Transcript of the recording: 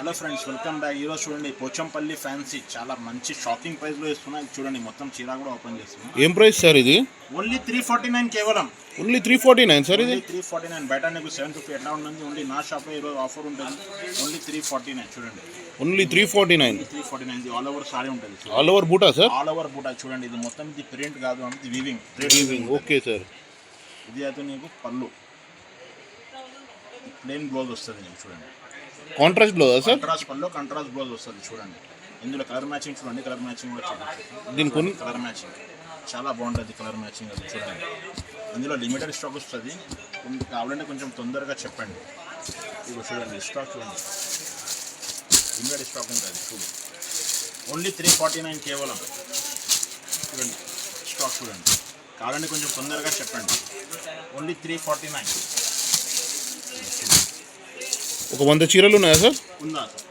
Hello friends, welcome back. ఈరోజు చూడండి Pochampally fancy చాలా మంచి షాకింగ్ ప్రైస్లో ఇస్తున్నా. ఇది చూడండి, మొత్తం చీర కూడా ఓపెన్ చేస్తున్నా. ఏం ప్రైస్ సార్ ఇది? ఓన్లీ 349 కేవలం. ఓన్లీ 349 సార్ ఇది? 349. బయట నీకు 750 ఎట్లా ఉంటుంది. ఓన్లీ నా షాప్లో ఈరోజు ఆఫర్ ఉంటుంది. ఓన్లీ 349 చూడండి. ఓన్లీ 349. 349 ఇది ఆల్ ఓవర్ సారీ ఉంటుంది. ఆల్ ఓవర్ బూటా సార్? ఆల్ ఓవర్ బూటా చూడండి. ఇది మొత్తం ఇది ప్రింట్ కాదు, ఇది వీవింగ్. Okay sir. ఇది అయితే నీకు పళ్ళు ప్లెయిన్ బ్లౌజ్ వస్తుంది. నీకు చూడండి, కాంట్రాస్ట్ బ్లౌజా సార్? కాంట్రాస్ట్ పళ్ళు, కాంట్రాస్ట్ బ్లౌజ్ వస్తుంది. చూడండి, ఇందులో కలర్ మ్యాచింగ్ చూడండి. కలర్ మ్యాచింగ్ కూడా చూడండి. దీని కొన్ని కలర్ మ్యాచింగ్ చాలా బాగుంటుంది. కలర్ మ్యాచింగ్ అది చూడండి. ఇందులో లిమిటెడ్ స్టాక్ వస్తుంది. కావాలంటే కొంచెం తొందరగా చెప్పండి. ఇప్పుడు చూడండి, స్టాక్ చూడండి, లిమిటెడ్ స్టాక్ ఉంటుంది. చూడు, ఓన్లీ 349 కేవలం. చూడండి స్టాక్ చూడండి. కావాలంటే కొంచెం తొందరగా చెప్పండి. ఓన్లీ 349. ఒక 100 చీరలు ఉన్నాయా సార్? ఉందా సార్?